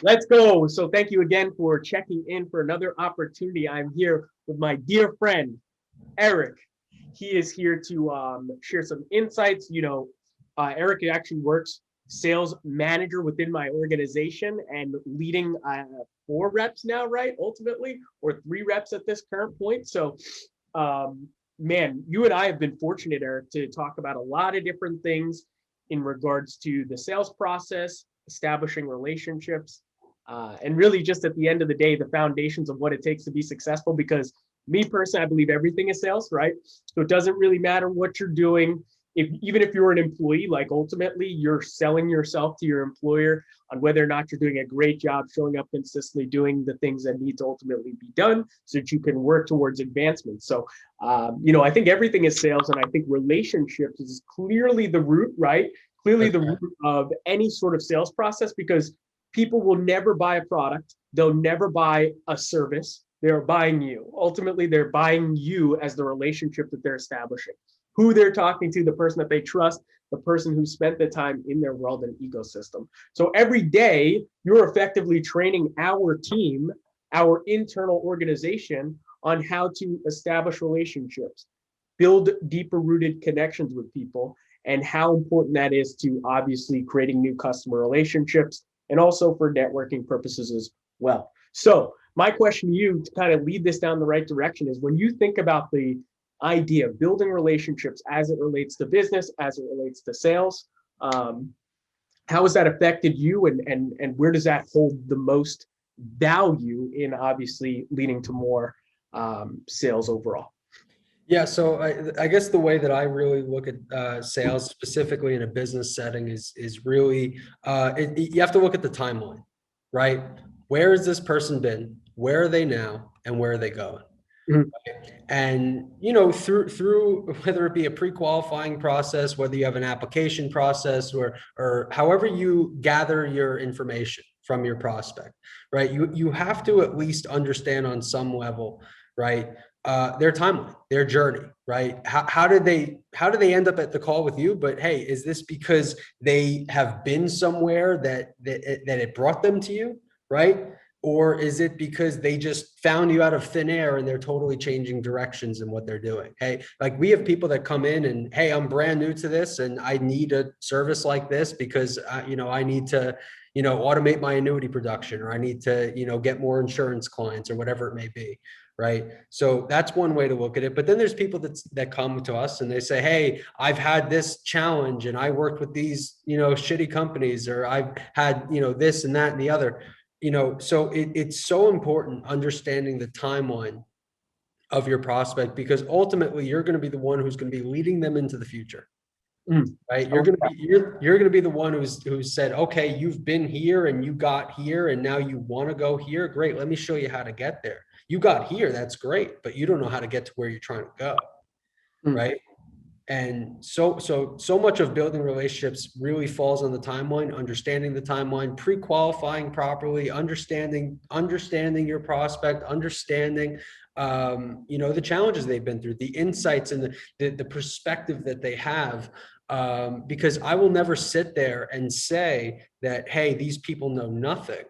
Let's go. So thank you again for checking in for another opportunity. I'm here with my dear friend, Eric. He is here to share some insights. Eric actually works sales manager within my organization and leading 4 reps now, right? Ultimately, or 3 reps at this current point. So, man, you and I have been fortunate, Eric, to talk about a lot of different things in regards to the sales process, establishing relationships, and really just at the end of the day, the foundations of what it takes to be successful. Because me personally, I believe everything is sales, right? So it doesn't really matter what you're doing. Even if you're an employee, like ultimately you're selling yourself to your employer on whether or not you're doing a great job showing up consistently, doing the things that need to ultimately be done so that you can work towards advancement. So, I think everything is sales, and I think relationships is clearly the root, right? Clearly That's the right. root of any sort of sales process, because people will never buy a product. They'll never buy a service. They're buying you. Ultimately, they're buying you as the relationship that they're establishing, who they're talking to, the person that they trust, the person who spent the time in their world and ecosystem. So every day, you're effectively training our team, our internal organization, on how to establish relationships, build deeper rooted connections with people, and how important that is to obviously creating new customer relationships and also for networking purposes as well. So, my question to you to kind of lead this down the right direction is, when you think about the idea of building relationships as it relates to business, as it relates to sales, um, how has that affected you, and where does that hold the most value in obviously leading to more sales overall? Yeah, so I guess the way that I really look at sales, specifically in a business setting, is really you have to look at the timeline, right? Where has this person been? Where are they now? And where are they going? Mhm. And through whether it be a pre-qualifying process, whether you have an application process, or however you gather your information from your prospect, right? You have to at least understand on some level, right? Their timeline, their journey, right? How did they end up at the call with you? But hey, is this because they have been somewhere that it brought them to you, right? Or is it because they just found you out of thin air and they're totally changing directions in what they're doing? Hey, like we have people that come in and, hey, I'm brand new to this and I need a service like this because I need to automate my annuity production, or I need to get more insurance clients, or whatever it may be, right? So that's one way to look at it. But then there's people that come to us and they say, hey, I've had this challenge and I worked with these shitty companies, or I've had this and that and the other. So it's so important understanding the timeline of your prospect, because ultimately you're going to be the one who's going to be leading them into the future, Mm. right? I You're like going to that. be you're going to be the one who's said, okay, you've been here and you got here and now you want to go here. Great, let me show you how to get there. You got here, that's great, but you don't know how to get to where you're trying to go, Mm. right? And so much of building relationships really falls on the timeline, understanding the timeline, pre-qualifying properly, understanding your prospect, understanding the challenges they've been through, the insights and the perspective that they have. Because I will never sit there and say that, hey, these people know nothing,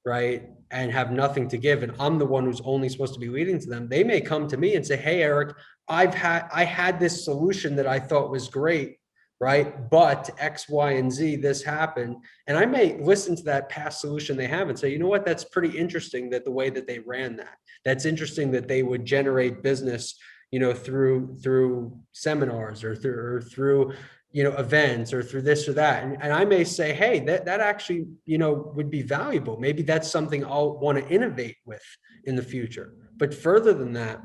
right? And have nothing to give. And I'm the one who's only supposed to be leading to them. They may come to me and say, hey, Eric, I had this solution that I thought was great, right? But X, Y, and Z, this happened. And I may listen to that past solution they have and say, you know what, that's pretty interesting, that the way that they ran that. That's interesting that they would generate business, through seminars, or through events, or through this or that. And I may say, hey, that actually, would be valuable. Maybe that's something I'll want to innovate with in the future. But further than that,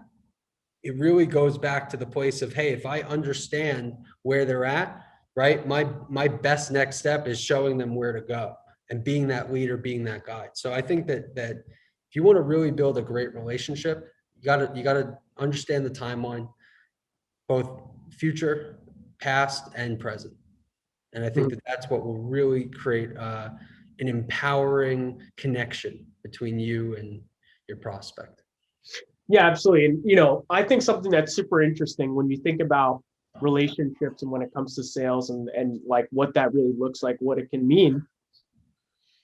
it really goes back to the place of, hey, if I understand where they're at, right, my best next step is showing them where to go and being that leader, being that guide. So I think that if you want to really build a great relationship, you gotta understand the timeline, both future, past, and present. And I think Mm. that that's what will really create an empowering connection between you and your prospect. Yeah, absolutely. And I think something that's super interesting when you think about relationships and when it comes to sales and like what that really looks like, what it can mean,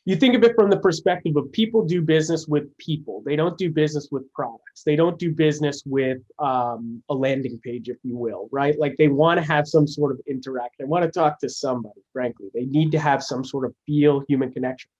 you think of it from the perspective of people do business with people. They don't do business with products. They don't do business with a landing page, if you will, right? Like they want to have some sort of interaction. They want to talk to somebody, frankly. They need to have some sort of feel, human connection.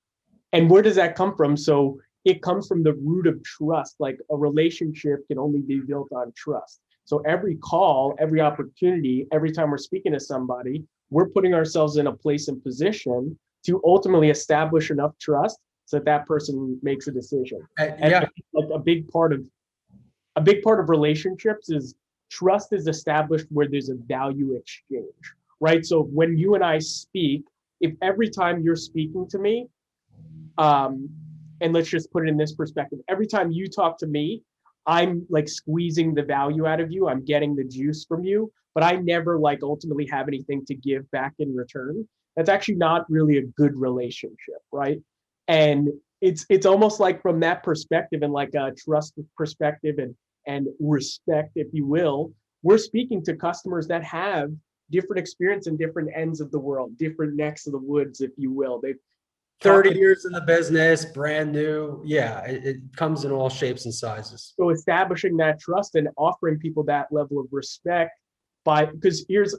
And where does that come from? So it comes from the root of trust. Like a relationship can only be built on trust. So every call, every opportunity, every time we're speaking to somebody, we're putting ourselves in a place and position to ultimately establish enough trust so that that person makes a decision. And Yeah, like a big part of relationships is trust is established where there's a value exchange, right? So when you and I speak, if every time you're speaking to me, um, and let's just put it in this perspective, every time you talk to me, I'm like squeezing the value out of you. I'm getting the juice from you, but I never like ultimately have anything to give back in return. That's actually not really a good relationship, right? And it's almost like from that perspective and like a trust perspective and respect, if you will, we're speaking to customers that have different experience in different ends of the world, different necks of the woods, if you will. They've 30 talked. years in the business, brand new. Yeah, it comes in all shapes and sizes. So establishing that trust and offering people that level of respect by, because here's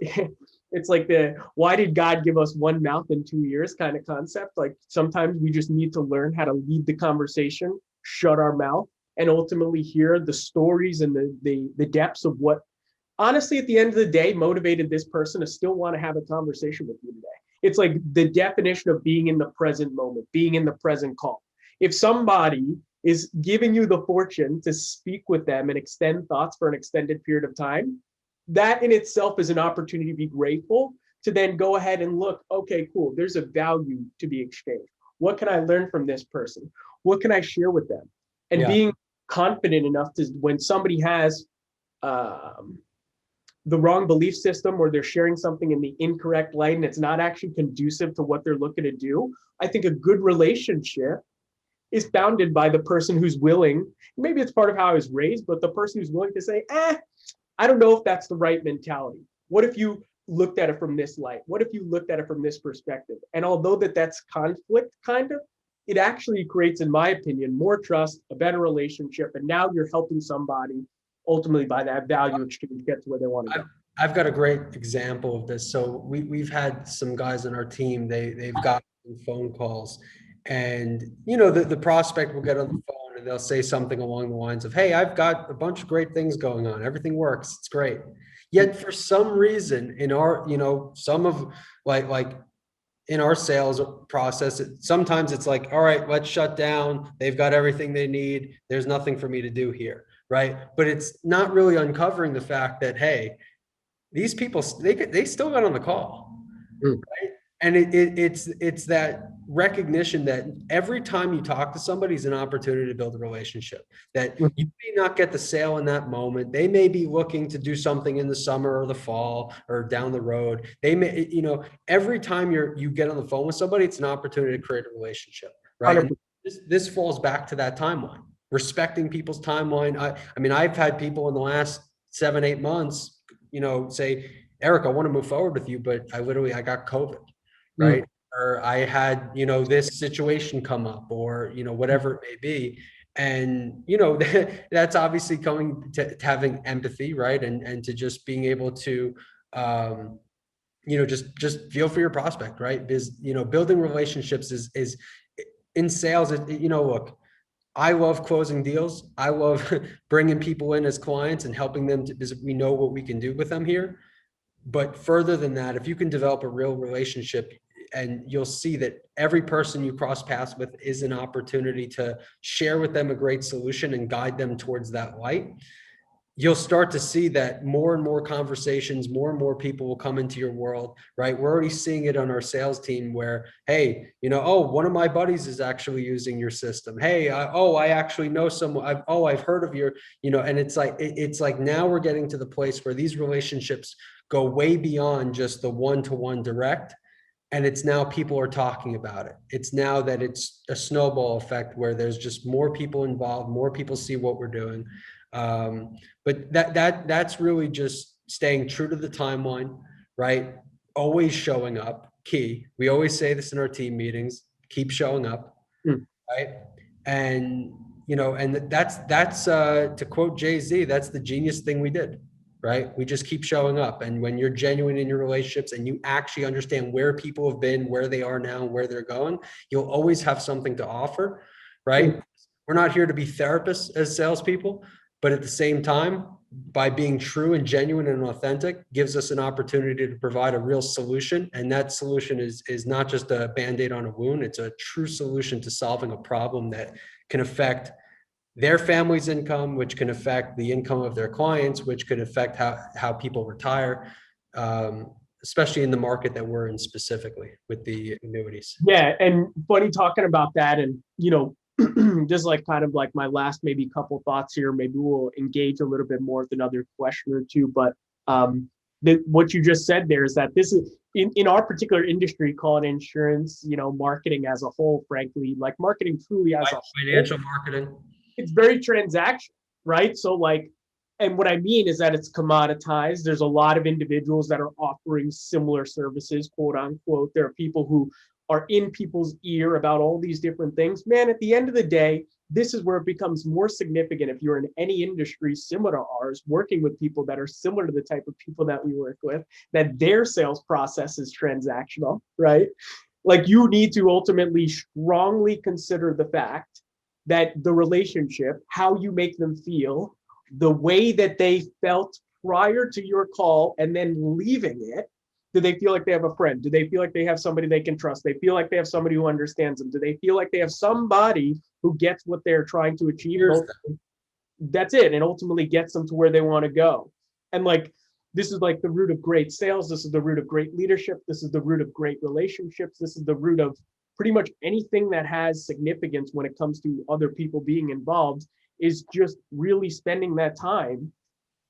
it's like the why did God give us one mouth and 2 ears kind of concept. Like sometimes we just need to learn how to lead the conversation, shut our mouth, and ultimately hear the stories and the depths of what honestly at the end of the day motivated this person to still want to have a conversation with you today. It's like the definition of being in the present moment, being in the present call. If somebody is giving you the fortune to speak with them and extend thoughts for an extended period of time, that in itself is an opportunity to be grateful, to then go ahead and look, okay, cool, there's a value to be exchanged. What can I learn from this person? What can I share with them? And Yeah. being confident enough to, when somebody has um, the wrong belief system or they're sharing something in the incorrect light and it's not actually conducive to what they're looking to do, I think a good relationship is founded by the person who's willing, maybe it's part of how I was raised, but the person who's willing to say, I don't know if that's the right mentality. What if you looked at it from this light? What if you looked at it from this perspective? And although that's conflict, kind of, it actually creates, in my opinion, more trust, a better relationship, and now you're helping somebody ultimately by that value exchange get to where they want to go. I've got a great example of this. So we've had some guys on our team, they've got phone calls, and the prospect will get on the phone and they'll say something along the lines of, hey, I've got a bunch of great things going on. Everything works. It's great. Yet for some reason in our, some of like in our sales process, sometimes it's like, all right, let's shut down. They've got everything they need. There's nothing for me to do here. Right. But it's not really uncovering the fact that, hey, these people, they still got on the call. Mm. Right. And it's that recognition that every time you talk to somebody is an opportunity to build a relationship, that Mhm. you may not get the sale in that moment. They may be looking to do something in the summer or the fall or down the road. They may, every time you get on the phone with somebody, it's an opportunity to create a relationship. Right. And 100%. this falls back to that timeline, respecting people's timeline. I mean, I've had people in the last 7-8 months, say, Eric, I want to move forward with you, but I got COVID. Right. Mm. Or I had, this situation come up or, whatever it may be. And, that's obviously coming to having empathy, right. And to just being able to, just feel for your prospect, right. Because, building relationships is in sales, look, I love closing deals. I love bringing people in as clients and helping them because we know what we can do with them here. But further than that, if you can develop a real relationship, and you'll see that every person you cross paths with is an opportunity to share with them a great solution and guide them towards that light, you'll start to see that more and more conversations, more and more people will come into your world, right? We're already seeing it on our sales team where, hey, oh, one of my buddies is actually using your system. Hey, I actually know someone. I've heard of your, and it's like now we're getting to the place where these relationships go way beyond just the one-to-one direct. And it's now people are talking about it. It's now that it's a snowball effect where there's just more people involved, more people see what we're doing. But that's really just staying true to the timeline, right? Always showing up, key. We always say this in our team meetings. keep showing up, Mm. right? And, and that's to quote Jay-Z, that's the genius thing we did, right? We just keep showing up. And when you're genuine in your relationships and you actually understand where people have been, where they are now, where they're going, you'll always have something to offer, right? We're not here to be therapists as salespeople, but at the same time, by being true and genuine and authentic, gives us an opportunity to provide a real solution. And that solution is not just a Band-Aid on a wound. It's a true solution to solving a problem that can affect their family's income, which can affect the income of their clients, which could affect how people retire, especially in the market that we're in specifically with the annuities. Yeah, and funny talking about that, and just like kind of like my last maybe couple thoughts here. Maybe we'll engage a little bit more with another question or two. But what you just said there is that this is in our particular industry, call it insurance, marketing as a whole. Frankly, like marketing truly as a financial marketing. It's very transactional, right? So like, and what I mean is that it's commoditized. There's a lot of individuals that are offering similar services, quote unquote. There are people who are in people's ear about all these different things. Man, at the end of the day, this is where it becomes more significant if you're in any industry similar to ours, working with people that are similar to the type of people that we work with, that their sales process is transactional, right? Like you need to ultimately strongly consider the fact that the relationship, how you make them feel, the way that they felt prior to your call and then leaving it. Do they feel like they have a friend? Do they feel like they have somebody they can trust? They feel like they have somebody who understands them? Do they feel like they have somebody who gets what they're trying to achieve? That's it. And ultimately gets them to where they want to go. And like, this is like the root of great sales. This is the root of great leadership. This is the root of great relationships. This is the root of pretty much anything that has significance when it comes to other people being involved, is just really spending that time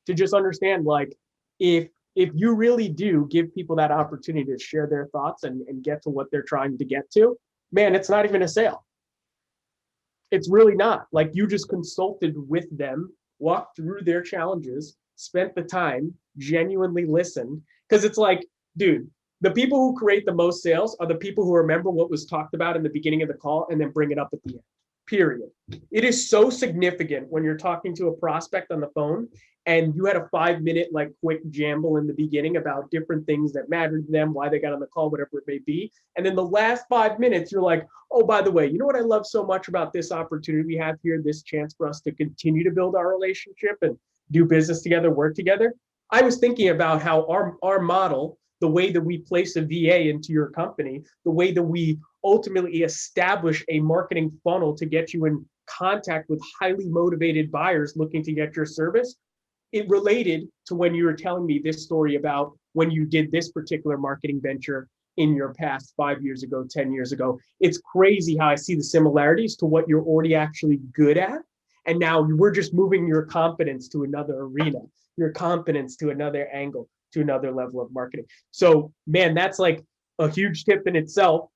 to just understand, like, if you really do give people that opportunity to share their thoughts and get to what they're trying to get to, man, it's not even a sale. It's really not. Like, you just consulted with them, walked through their challenges, spent the time, genuinely listened. Because it's like, dude, the people who create the most sales are the people who remember what was talked about in the beginning of the call and then bring it up at the end. Period. It is so significant when you're talking to a prospect on the phone and you had a 5-minute like quick jamble in the beginning about different things that mattered to them, why they got on the call, whatever it may be. And then the last 5 minutes, you're like, oh, by the way, you know what I love so much about this opportunity we have here, this chance for us to continue to build our relationship and do business together, work together. I was thinking about how our model, the way that we place a VA into your company, the way that we ultimately establish a marketing funnel to get you in contact with highly motivated buyers looking to get your service, it related to when you were telling me this story about when you did this particular marketing venture in your past 5 years ago, 10 years ago. It's crazy how I see the similarities to what you're already actually good at. And now we're just moving your competence to another arena, your competence to another angle, to another level of marketing. So, man, that's like a huge tip in itself.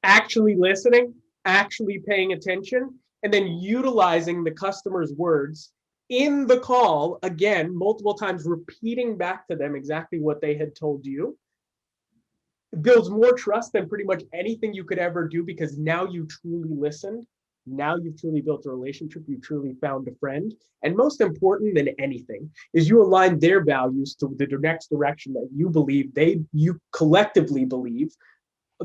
Actually listening, actually paying attention, and then utilizing the customer's words in the call, again, multiple times, repeating back to them exactly what they had told you, builds more trust than pretty much anything you could ever do, because now you truly listened. Now you've truly built a relationship. You truly found a friend. And most important than anything is you align their values to the next direction that you believe you collectively believe,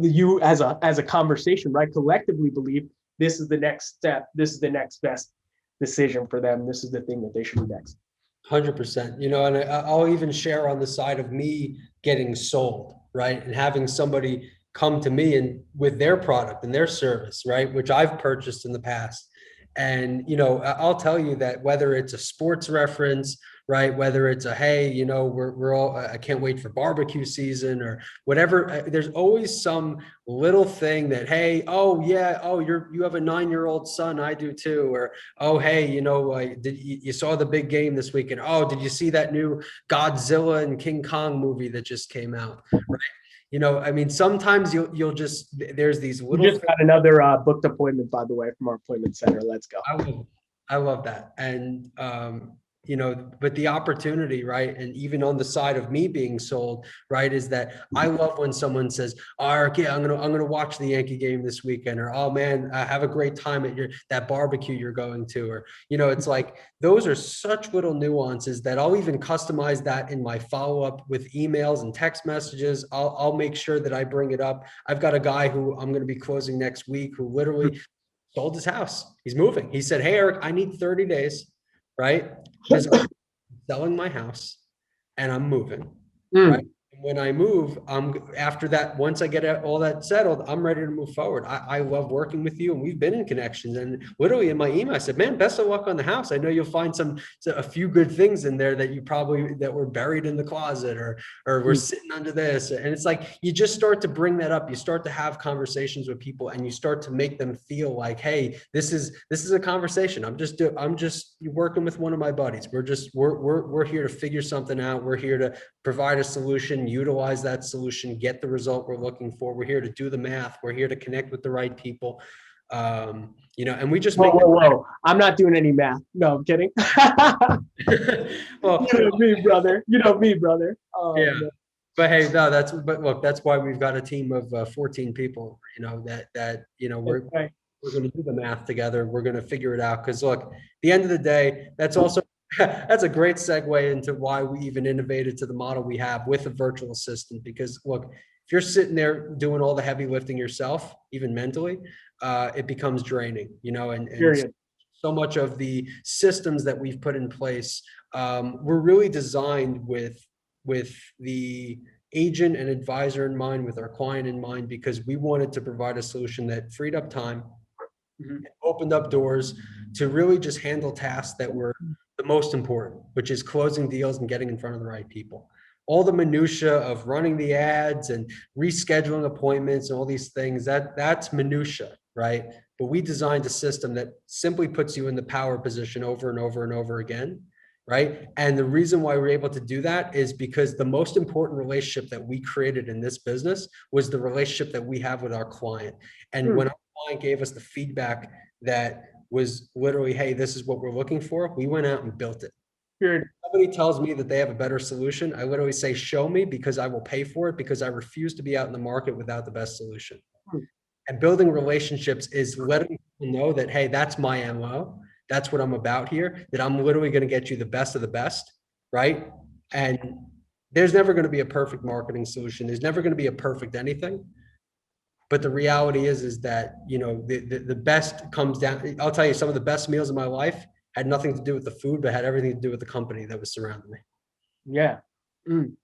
you as a conversation, right? Collectively believe this is the next step. This is the next best decision for them. This is the thing that they should do next. 100%. And I'll even share on the side of me getting sold, right? And having somebody come to me and with their product and their service, right? Which I've purchased in the past. And, I'll tell you that whether it's a sports reference, right? Whether it's a, hey, we're all, I can't wait for barbecue season or whatever. There's always some little thing that, hey, oh yeah, oh, you have a 9-year-old son. I do too. Or, oh, hey, you saw the big game this weekend. Oh, did you see that new Godzilla and King Kong movie that just came out? Right. Sometimes you'll just, there's these little. We just got another booked appointment, by the way, from our appointment center. Let's go. I love that. And, you know, but the opportunity, right? And even on the side of me being sold, right, is that I love when someone says, "Oh, Eric, yeah, I'm gonna watch the Yankee game this weekend," or "Oh man, have a great time at that barbecue you're going to," or, you know, it's like those are such little nuances that I'll even customize that in my follow-up with emails and text messages. I'll make sure that I bring it up. I've got a guy who I'm going to be closing next week who literally sold his house. He's moving. He said, "Hey, Eric, I need 30 days, right? Because I'm selling my house and I'm moving, right? Mm. And when I move, after that, once I get all that settled, I'm ready to move forward. I love working with you, and we've been in connections. And literally in my email, I said, man, best of luck on the house. I know you'll find a few good things in there that that were buried in the closet, or we're sitting under this." And it's like, you just start to bring that up. You start to have conversations with people, and you start to make them feel like, hey, this is a conversation. I'm just working with one of my buddies. We're here to figure something out. We're here to provide a solution, utilize that solution, get the result we're looking for. We're here to do the math. We're here to connect with the right people. You know, and we just Whoa, make whoa. I'm not doing any math. No, I'm kidding. well, You know me, brother. You know me, brother. yeah. But hey, no, but look, that's why we've got a team of 14 people, you know, that, you know, Okay. we're going to do the math together. We're going to figure it out. Because look, at the end of the day, that's also that's a great segue into why we even innovated to the model we have with a virtual assistant. Because look, if you're sitting there doing all the heavy lifting yourself, even mentally, it becomes draining, you know, and Period. so much of the systems that we've put in place were really designed with the agent and advisor in mind, with our client in mind, because we wanted to provide a solution that freed up time, opened up doors to really just handle tasks that were the most important, which is closing deals and getting in front of the right people. All the minutia of running the ads and rescheduling appointments and all these things, that's minutia, right? But we designed a system that simply puts you in the power position over and over and over again, right? And the reason why we're able to do that is because the most important relationship that we created in this business was the relationship that we have with our client. And when our client gave us the feedback that was literally, hey, this is what we're looking for, we went out and built it. Period. Somebody tells me that they have a better solution, I literally say, show me, because I will pay for it, because I refuse to be out in the market without the best solution. And building relationships is letting people know that, hey, that's my MO. That's what I'm about here, that I'm literally going to get you the best of the best, right? And there's never going to be a perfect marketing solution. There's never going to be a perfect anything. But the reality is that, you know, the best comes down. I'll tell you, some of the best meals of my life had nothing to do with the food, but had everything to do with the company that was surrounding me. Yeah. Mm.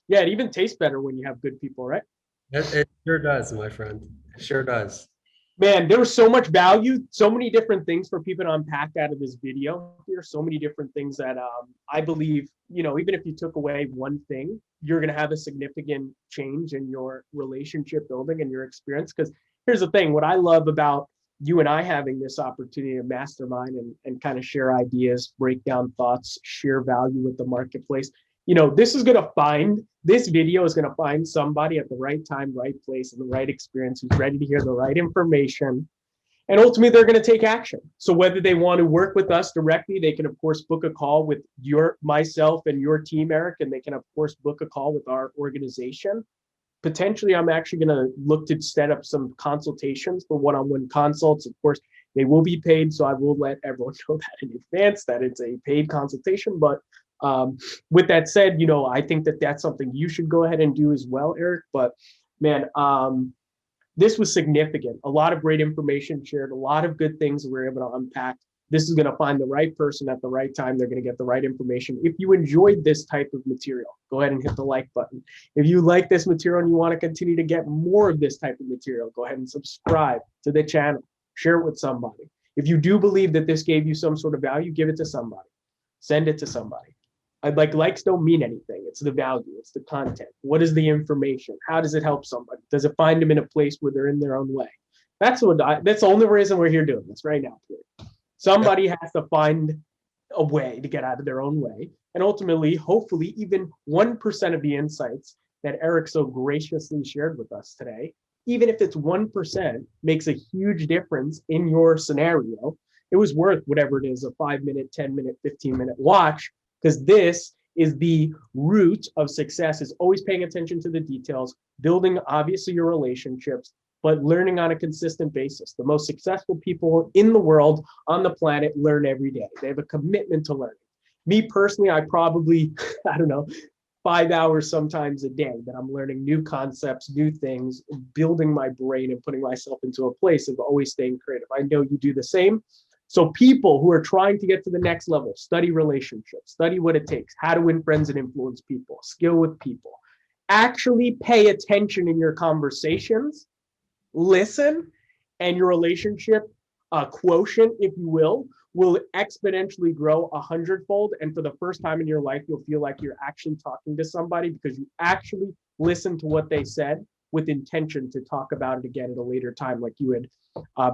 Yeah, it even tastes better when you have good people, right? It sure does, my friend. It sure does. Man, there was so much value, so many different things for people to unpack out of this video. There's so many different things that I believe, you know, even if you took away one thing, you're going to have a significant change in your relationship building and your experience. Because here's the thing, what I love about you and I having this opportunity to mastermind and kind of share ideas, break down thoughts, share value with the marketplace. You know, this video is going to find somebody at the right time, right place, and the right experience who's ready to hear the right information. And ultimately, they're going to take action. So whether they want to work with us directly, they can, of course, book a call with myself and your team, Eric, and they can, of course, book a call with our organization. Potentially, I'm actually going to look to set up some consultations for one-on-one consults. Of course, they will be paid, so I will let everyone know that in advance that it's a paid consultation. But with that said, you know, I think that that's something you should go ahead and do as well, Eric. But man, this was significant. A lot of great information shared, a lot of good things that we're able to unpack. This is going to find the right person at the right time. They're going to get the right information. If you enjoyed this type of material, go ahead and hit the like button. If you like this material and you want to continue to get more of this type of material, go ahead and subscribe to the channel. Share it with somebody. If you do believe that this gave you some sort of value, give it to somebody. Send it to somebody. Likes don't mean anything. It's the value. It's the content. What is the information? How does it help somebody? Does it find them in a place where they're in their own way? That's the only reason we're here doing this right now. Somebody has to find a way to get out of their own way. And ultimately, hopefully, even 1% of the insights that Eric so graciously shared with us today, even if it's 1%, makes a huge difference in your scenario. it was worth whatever it is, a 5-minute, 10-minute, 15-minute watch, because this is the root of success, is always paying attention to the details, building obviously your relationships, but learning on a consistent basis. The most successful people in the world, on the planet, learn every day. They have a commitment to learning. Me personally, I probably, I don't know, 5 hours sometimes a day that I'm learning new concepts, new things, building my brain and putting myself into a place of always staying creative. I know you do the same. So people who are trying to get to the next level, study relationships, study what it takes, how to win friends and influence people, skill with people, actually pay attention in your conversations, listen, and your relationship quotient, if you will exponentially grow 100-fold. And for the first time in your life, you'll feel like you're actually talking to somebody because you actually listened to what they said with intention to talk about it again at a later time, like you had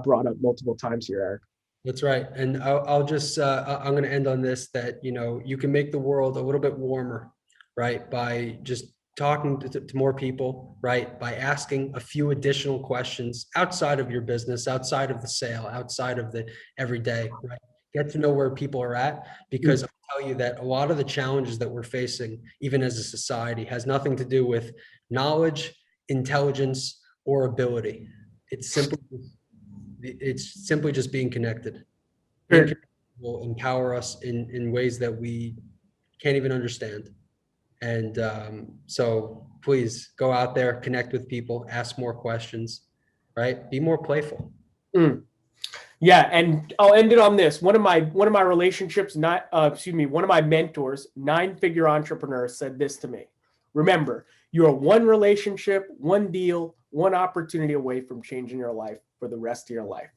brought up multiple times here, Eric. That's right. And I'll just, I'm going to end on this, that, you can make the world a little bit warmer, right? By just talking to more people, right? By asking a few additional questions outside of your business, outside of the sale, outside of the everyday, right? Get to know where people are at, because I'll tell you that a lot of the challenges that we're facing, even as a society, has nothing to do with knowledge, intelligence, or ability. It's simply just being connected. Being connected will empower us in ways that we can't even understand. And so please go out there, connect with people, ask more questions, right? Be more playful. Yeah, and I'll end it on this. One of my relationships, one of my mentors, 9-figure entrepreneur, said this to me. Remember, you are one relationship, one deal, one opportunity away from changing your life for the rest of your life.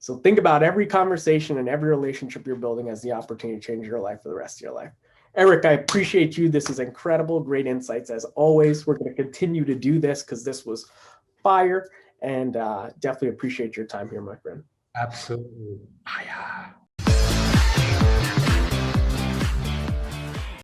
So think about every conversation and every relationship you're building as the opportunity to change your life for the rest of your life. Eric, I appreciate you. This is incredible, great insights as always. We're going to continue to do this because this was fire, and definitely appreciate your time here, my friend. Absolutely.